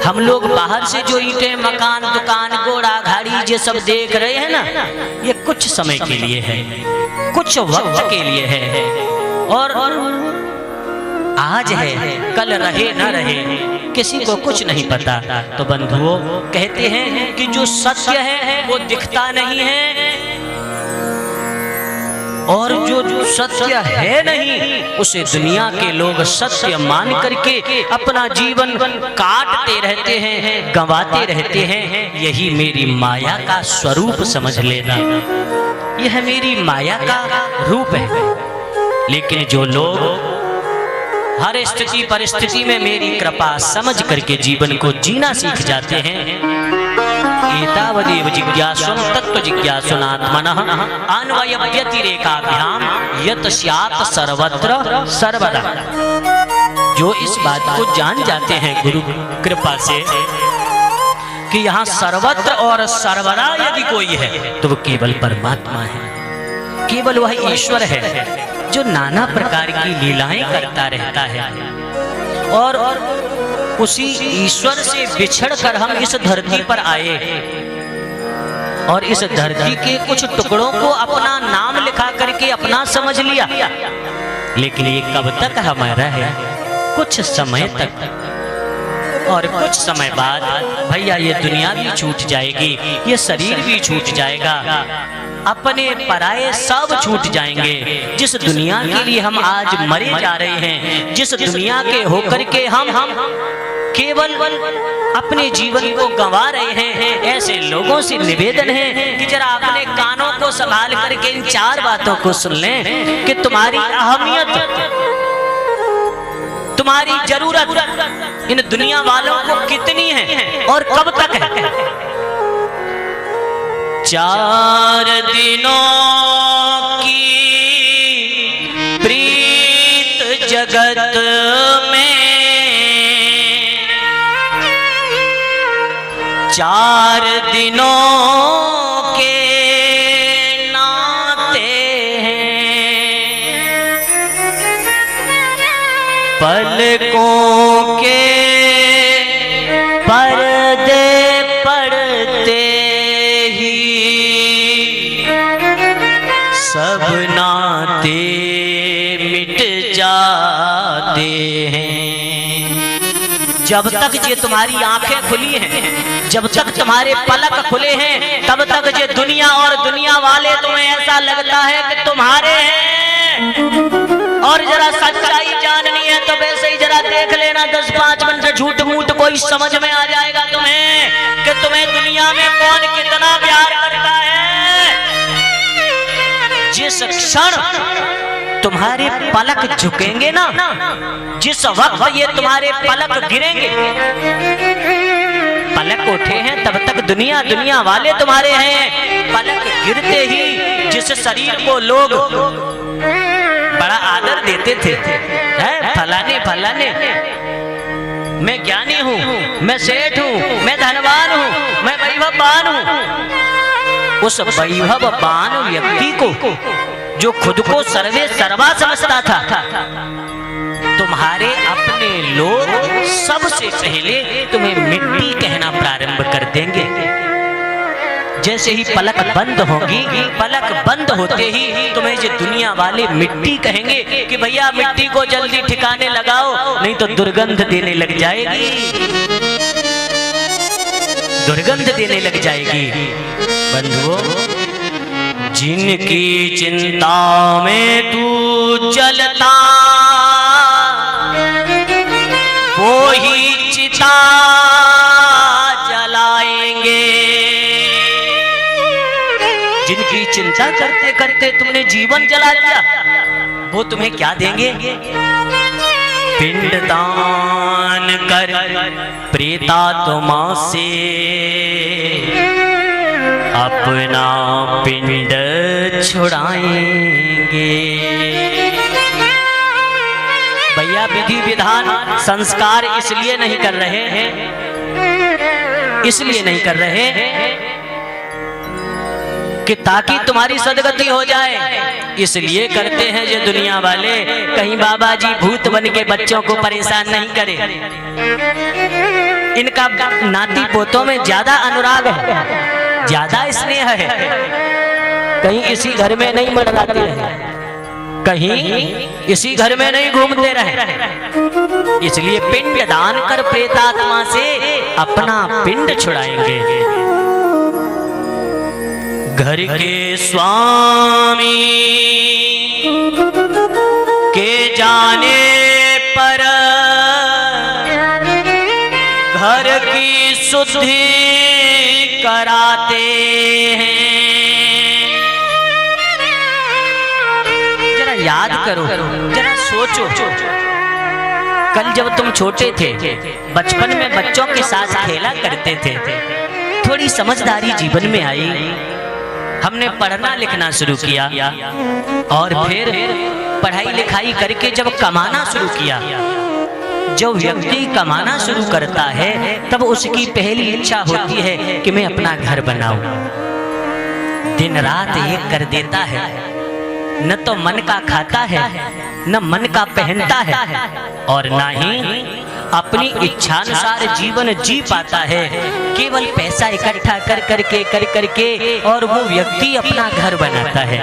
हम लोग बाहर से जो ईंटें, मकान, दुकान, घोड़ा, गाड़ी ये सब देख रहे हैं ना, ये कुछ समय के लिए है, कुछ वक्त के लिए है, और आज है, कल रहे न रहे, किसी को कुछ नहीं पता। तो बंधुओं, कहते हैं कि जो सत्य है वो दिखता नहीं है, और जो सत्य है नहीं उसे दुनिया के लोग सत्य मान करके अपना जीवन काटते रहते हैं, गंवाते रहते हैं। यही मेरी माया का स्वरूप समझ लेना, यह मेरी माया का रूप है। लेकिन जो लोग हर स्थिति परिस्थिति में मेरी कृपा समझ करके जीवन को जीना सीख जाते हैं, एतावदेव जिज्ञासुन तत्व जिज्ञासुनात्मनः अन्वयव्यतिरेकाभ्याम यत् स्यात् सर्वत्र सर्वदा। जो इस बात को जान जाते हैं गुरु कृपा से कि यहाँ सर्वत्र और सर्वदा यदि कोई है तो वो केवल परमात्मा है, केवल वह ईश्वर है जो नाना प्रकार की लीलाएं करता रहता है। और उसी ईश्वर से बिछड़ कर हम इस धरती पर आए और इस धरती के कुछ टुकड़ों को अपना नाम लिखा करके अपना समझ लिया। लेकिन ये कब तक हमारा है? कुछ समय तक, और कुछ समय बाद भैया ये दुनिया भी छूट जाएगी, ये शरीर भी छूट जाएगा, अपने पराये सब छूट जाएंगे। जिस दुनिया के लिए हम आज मरे जा रहे हैं, जिस दुनिया के होकर के हम केवल अपने जीवन को गंवा रहे हैं, ऐसे लोगों से निवेदन है कि जरा अपने कानों को संभाल करके इन चार बातों को सुन लें कि तुम्हारी अहमियत, तुम्हारी जरूरत इन दुनिया वालों को कितनी है और कब तक है। 4 दिनों की प्रीत जगत में, 4 दिनों के नाते हैं, पलकों के पर्दे पड़ते सब नाते मिट जाते हैं। जब तक ये तुम्हारी आंखें खुली हैं, जब तक तुम्हारे पलक खुले हैं, तब तक ये दुनिया और दुनिया वाले तुम्हें ऐसा लगता है कि तुम्हारे हैं। और जरा सच्चाई जाननी है तो वैसे ही जरा देख लेना, 10-5 मिनट झूठ मूठ कोई समझ में आ जाएगा तुम्हें कि तुम्हें दुनिया में कौन कितना प्यार करता है। जिस क्षण तुम्हारे पलक झुकेंगे ना, जिस वक्त ये तुम्हारे पलक गिरेंगे, पलक उठे हैं तब तक दुनिया दुनिया वाले तुम्हारे हैं। पलक गिरते ही जिस शरीर को लोग बड़ा आदर देते थे, फलाने फलाने, मैं ज्ञानी हूँ, मैं सेठ हूँ, मैं धनवान हूँ, मैं वैभववान हूँ, उस वैभववान व्यक्ति को जो खुद को सर्वे सर्वा समझता था, तुम्हारे अपने लोग सबसे पहले तुम्हें मिट्टी कहना प्रारंभ कर देंगे। जैसे ही पलक बंद होगी, पलक बंद होते ही तुम्हें ये दुनिया वाले मिट्टी कहेंगे कि भैया मिट्टी को जल्दी ठिकाने लगाओ, नहीं तो दुर्गंध देने लग जाएगी, दुर्गंध देने लग जाएगी। बंधुओं, जिनकी चिंता में तू चलता वो ही चिता जलाएंगे। जिनकी चिंता करते करते तुमने जीवन जला दिया, वो तुम्हें क्या देंगे? पिंडदान कर प्रेतात्मा से अपना पिंड छुड़ाएंगे। भैया विधि विधान संस्कार इसलिए नहीं कर रहे हैं, इसलिए नहीं कर रहे हैं कि ताकि तुम्हारी सदगति हो जाए, इसलिए करते हैं ये दुनिया वाले। कहीं बाबा जी भूत बन के बच्चों को परेशान नहीं करे। इनका नाती पोतों में ज्यादा अनुराग है, ज्यादा स्नेह है। कहीं इसी घर में नहीं मंडराते रहे, कहीं इसी घर में नहीं घूमते रहे, इसलिए पिंड दान कर प्रेतात्मा से अपना पिंड छुड़ाएंगे। घर के स्वामी के जाने पर घर की शुद्धि कराते हैं। जरा याद करो, जरा सोचो, कल जब तुम छोटे थे, बचपन में बच्चों के साथ खेला करते थे, थोड़ी समझदारी जीवन में आई, हमने पढ़ना लिखना शुरू किया और फिर पढ़ाई लिखाई करके जब कमाना शुरू किया। जब व्यक्ति कमाना शुरू करता है तब उसकी पहली इच्छा होती है कि मैं अपना घर बनाऊं। दिन रात एक कर देता है, न तो मन का खाता है, न मन का पहनता है, और न ही अपनी इच्छानुसार जीवन जी पाता है। केवल पैसा इकट्ठा कर करके और वो व्यक्ति अपना घर बनाता है।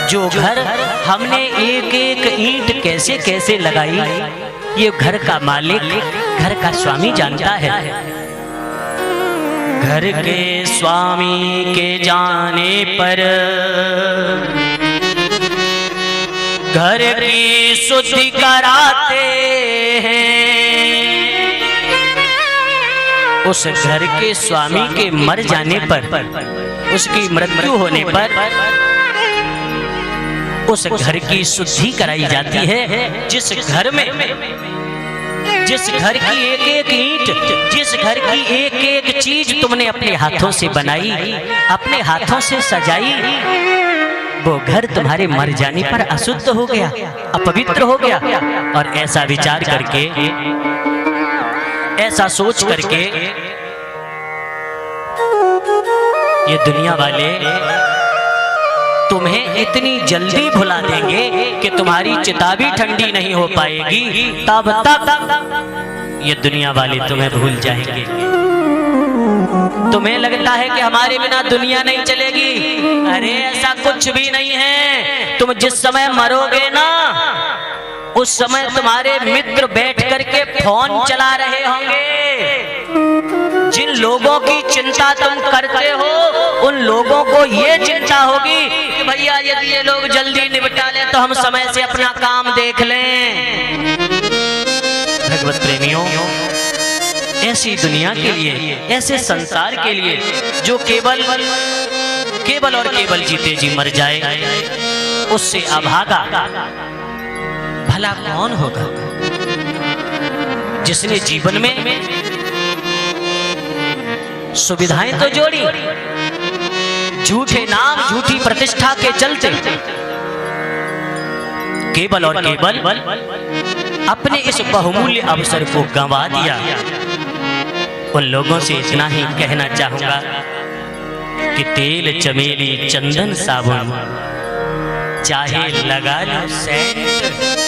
जो घर हमने एक एक ईंट कैसे कैसे लगाई, ये घर का मालिक, घर का स्वामी जानता है। घर के स्वामी के जाने पर घर की शुद्धि कराते हैं। उस घर के स्वामी के मर जाने पर, उसकी मृत्यु होने पर उस घर की शुद्धि कराई जाती है। जिस घर की एक एक ईंट, जिस घर की एक एक चीज तुमने अपने हाथों से बनाई, अपने हाथों से सजाई, वो घर तुम्हारे मर जाने पर अशुद्ध हो गया, अपवित्र हो गया। और ऐसा विचार करके, ऐसा सोच करके ये दुनिया वाले तुम्हें इतनी जल्दी भुला देंगे कि तुम्हारी चिता भी ठंडी नहीं हो पाएगी। तब तक ये दुनिया वाले तुम्हें भूल जाएंगे। तुम्हें लगता है कि हमारे बिना दुनिया नहीं चलेगी। अरे ऐसा कुछ भी नहीं है। तुम जिस समय मरोगे ना, उस समय तुम्हारे मित्र बैठ करके फोन चला रहे होंगे। जिन लोगों की चिंता तुम करते हो, उन लोगों को ये चिंता होगी कि भैया यदि ये लोग जल्दी निपटा लें तो हम समय से अपना काम देख लें। भगवत प्रेमियों, ऐसी दुनिया के लिए, ऐसे संसार के लिए जो केवल और केवल जीते जी मर जाए, उससे अभागा भला कौन होगा? जिसने जीवन में सुविधाएं तो जोड़ी, झूठे नाम, झूठी प्रतिष्ठा के चलते केवल और केवल अपने इस बहुमूल्य अवसर को गंवा दिया। उन लोगों से इतना ही कहना चाहूंगा कि तेल, चमेली, चंदन, साबुन चाहे लगा लो सेंट,